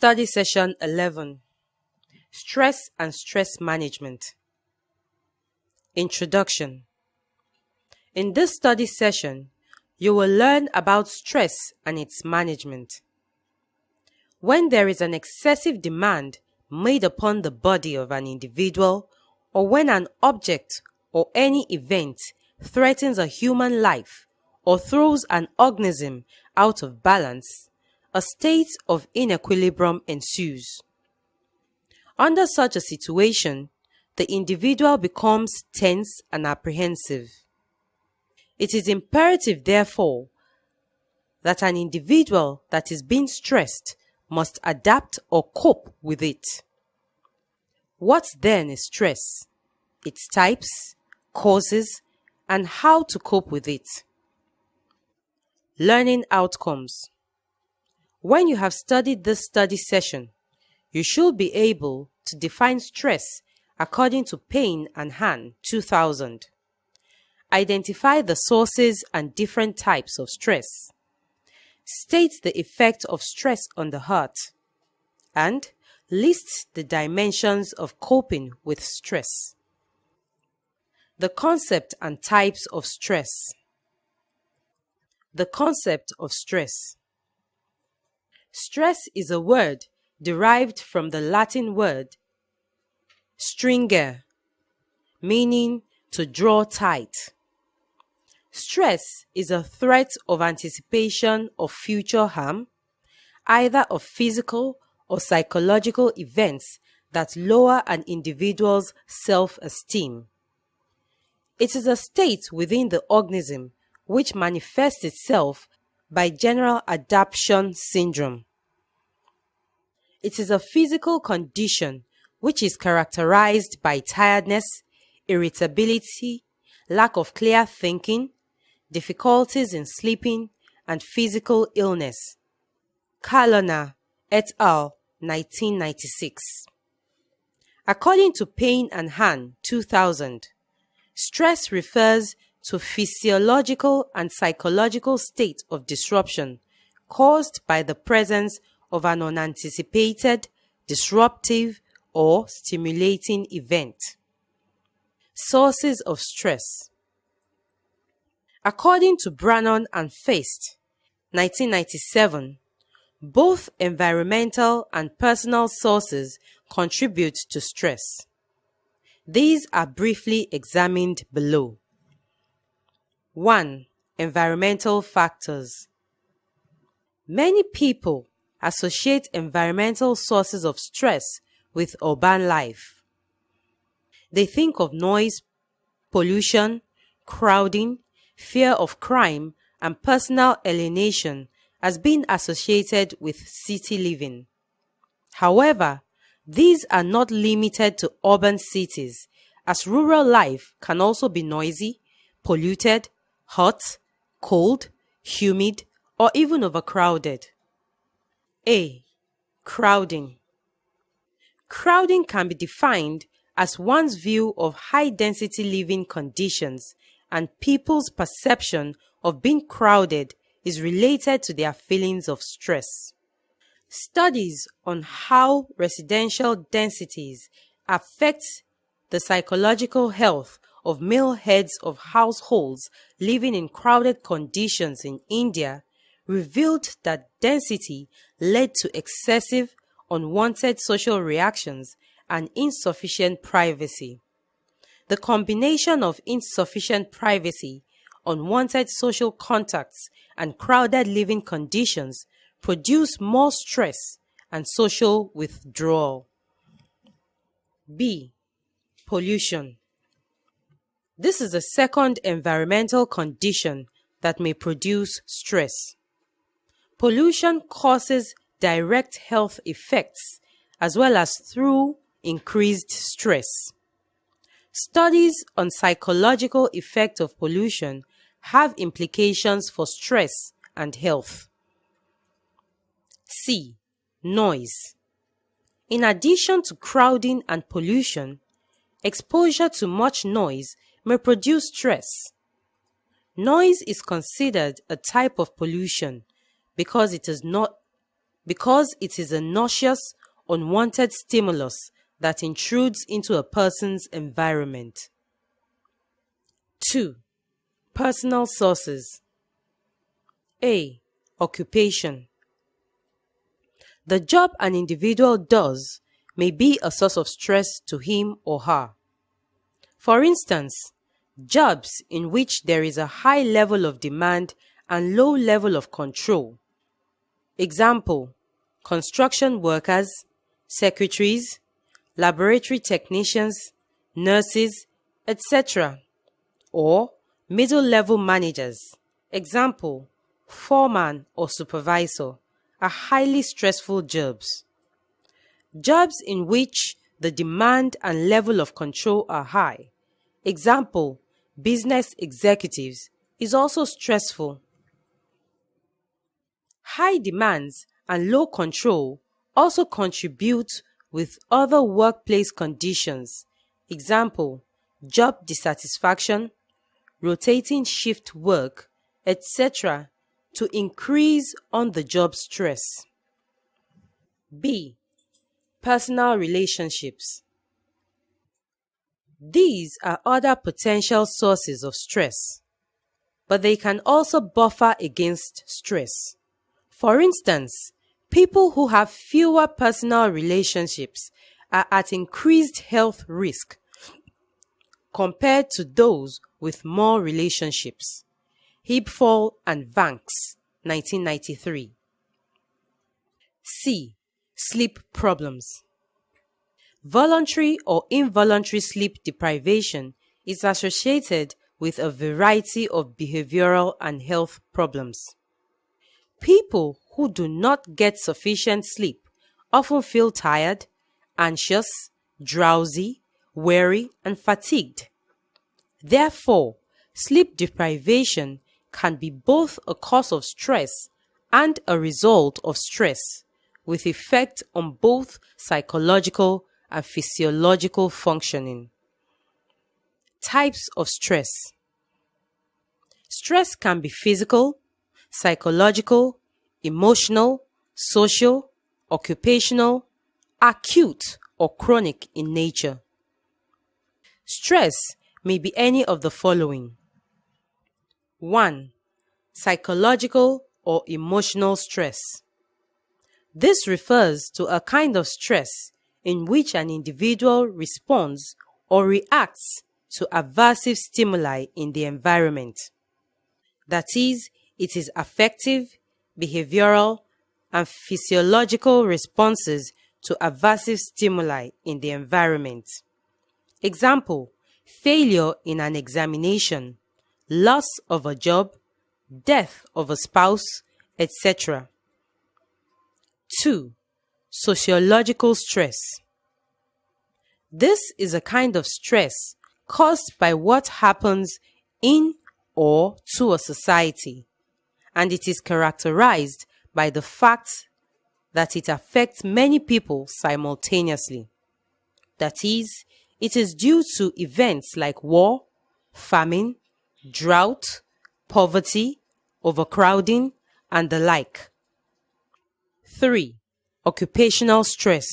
Study Session 11. Stress and Stress Management. Introduction. In this study session, you will learn about stress and its management. When there is an excessive demand made upon the body of an individual, or when an object or any event threatens a human life or throws an organism out of balance, a state of inequilibrium ensues. Under such a situation, the individual becomes tense and apprehensive. It is imperative, therefore, that an individual that is being stressed must adapt or cope with it. What then is stress? Its types, causes, and how to cope with it. Learning outcomes. When you have studied this study session, you should be able to define stress according to Payne and Han 2000. Identify the sources and different types of stress. State the effect of stress on the heart. And list the dimensions of coping with stress. The concept and types of stress. The concept of stress. Stress is a word derived from the Latin word stringere, meaning to draw tight. Stress is a threat of anticipation of future harm, either of physical or psychological events that lower an individual's self-esteem. It is a state within the organism which manifests itself by general adaptation syndrome. It is a physical condition which is characterized by tiredness, irritability, lack of clear thinking, difficulties in sleeping, and physical illness. Kalona et al. 1996. According to Payne and Han 2000, stress refers to physiological and psychological state of disruption caused by the presence of an unanticipated, disruptive, or stimulating event. Sources of stress. According to Brannon and Feist, 1997, both environmental and personal sources contribute to stress. These are briefly examined below. 1. Environmental factors. Many people associate environmental sources of stress with urban life. They think of noise, pollution, crowding, fear of crime, and personal alienation as being associated with city living. However, these are not limited to urban cities, as rural life can also be noisy, polluted, hot, cold, humid, or even overcrowded. A. Crowding. Crowding can be defined as one's view of high-density living conditions, and people's perception of being crowded is related to their feelings of stress. Studies on how residential densities affect the psychological health of male heads of households living in crowded conditions in India revealed that density led to excessive, unwanted social reactions and insufficient privacy. The combination of insufficient privacy, unwanted social contacts, and crowded living conditions produce more stress and social withdrawal. B. Pollution. This is the second environmental condition that may produce stress. Pollution causes direct health effects as well as through increased stress. Studies on psychological effect of pollution have implications for stress and health. C. Noise. In addition to crowding and pollution, exposure to much noise may produce stress. Noise is considered a type of pollution because it is not because it is a nauseous, unwanted stimulus that intrudes into a person's environment. 2. Personal sources. A. Occupation. The job an individual does may be a source of stress to him or her. For instance, jobs in which there is a high level of demand and low level of control. Example, construction workers, secretaries, laboratory technicians, nurses, etc. Or middle-level managers. Example, foreman or supervisor, are highly stressful jobs. Jobs in which the demand and level of control are high. Example, business executives, is also stressful. High demands and low control also contribute with other workplace conditions. Example, job dissatisfaction, rotating shift work, etc. to increase on-the-job stress. B. Personal relationships. These are other potential sources of stress, but they can also buffer against stress. For instance, people who have fewer personal relationships are at increased health risk compared to those with more relationships. Hibfall and Vanks, 1993. C. Sleep problems. Voluntary or involuntary sleep deprivation is associated with a variety of behavioral and health problems. People who do not get sufficient sleep often feel tired, anxious, drowsy, weary, and fatigued. Therefore, sleep deprivation can be both a cause of stress and a result of stress, with effect on both psychological and physiological functioning. Types of stress. Stress can be physical, psychological, emotional, social, occupational, acute, or chronic in nature. Stress may be any of the following. 1. Psychological or emotional stress. This refers to a kind of stress in which an individual responds or reacts to aversive stimuli in the environment. That is, it is affective, behavioral, and physiological responses to aversive stimuli in the environment. Example, failure in an examination, loss of a job, death of a spouse, etc. 2. Sociological stress. This is a kind of stress caused by what happens in or to a society, and it is characterized by the fact that it affects many people simultaneously. That is, it is due to events like war, famine, drought, poverty, overcrowding, and the like. 3. Occupational stress.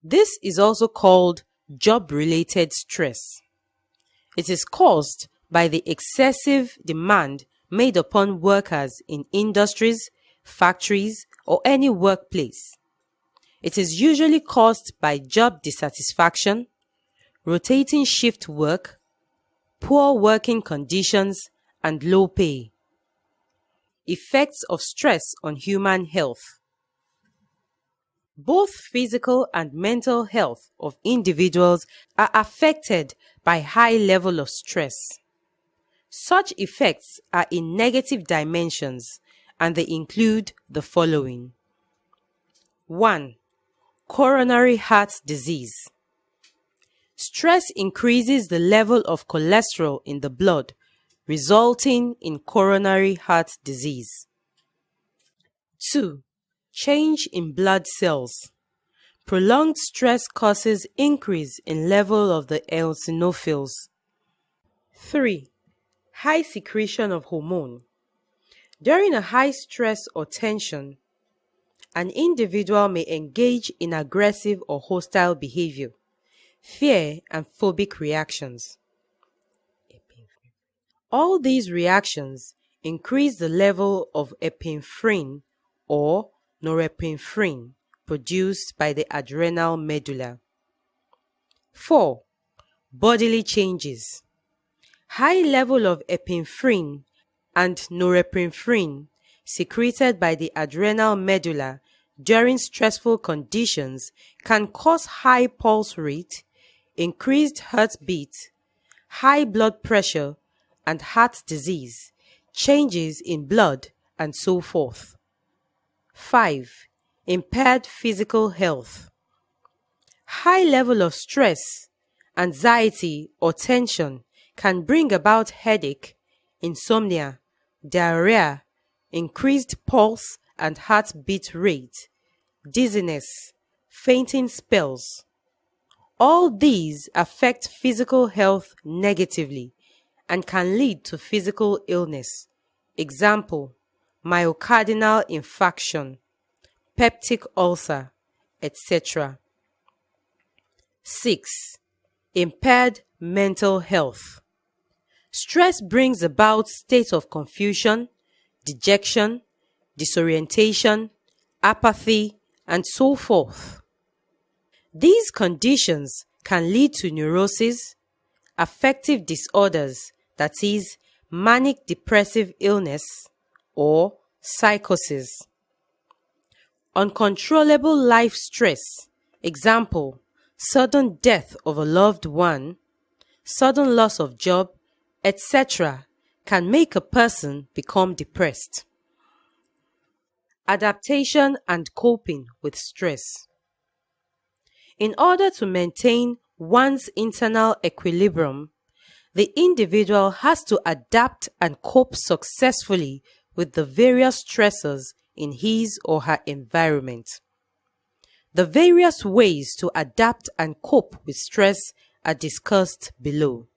This is also called job-related stress. It is caused by the excessive demand made upon workers in industries, factories, or any workplace. It is usually caused by job dissatisfaction, rotating shift work, poor working conditions, and low pay. Effects of stress on human health. Both physical and mental health of individuals are affected by high level of stress. Such effects are in negative dimensions, and they include the following. 1. Coronary heart disease. Stress increases the level of cholesterol in the blood, resulting in coronary heart disease. 2. Change in blood cells. Prolonged stress causes increase in level of the eosinophils. 3. High secretion of hormone. During a high stress or tension, an individual may engage in aggressive or hostile behavior, fear, and phobic reactions. All these reactions increase the level of epinephrine or norepinephrine produced by the adrenal medulla. 4. Bodily changes. High level of epinephrine and norepinephrine secreted by the adrenal medulla during stressful conditions can cause high pulse rate, increased heartbeat, high blood pressure, and heart disease, changes in blood, and so forth. 5. Impaired physical health. High level of stress, anxiety, or tension can bring about headache, insomnia, diarrhea, increased pulse and heartbeat rate, dizziness, fainting spells. All these affect physical health negatively and can lead to physical illness. Example, myocardial infarction, peptic ulcer, etc. 6. Impaired mental health. Stress brings about states of confusion, dejection, disorientation, apathy, and so forth. These conditions can lead to neurosis, affective disorders, that is, manic depressive illness, or psychosis. Uncontrollable life stress, example, sudden death of a loved one, sudden loss of job, etc., can make a person become depressed. Adaptation and coping with stress. In order to maintain one's internal equilibrium, the individual has to adapt and cope successfully with the various stressors in his or her environment. The various ways to adapt and cope with stress are discussed below.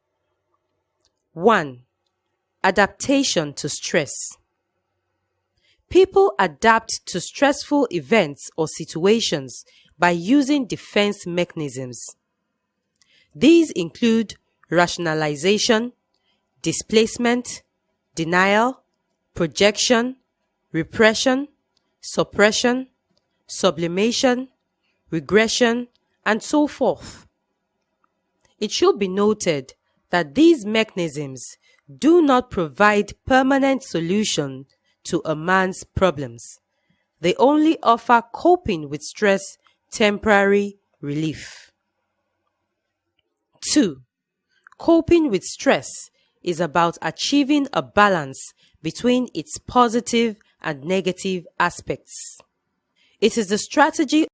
1. Adaptation to stress. People adapt to stressful events or situations by using defense mechanisms. These include rationalization, displacement, denial, projection, repression, suppression, sublimation, regression, and so forth. It should be noted that these mechanisms do not provide permanent solution to a man's problems. They only offer coping with stress temporary relief. 2. Coping with stress is about achieving a balance between its positive and negative aspects. It is the strategy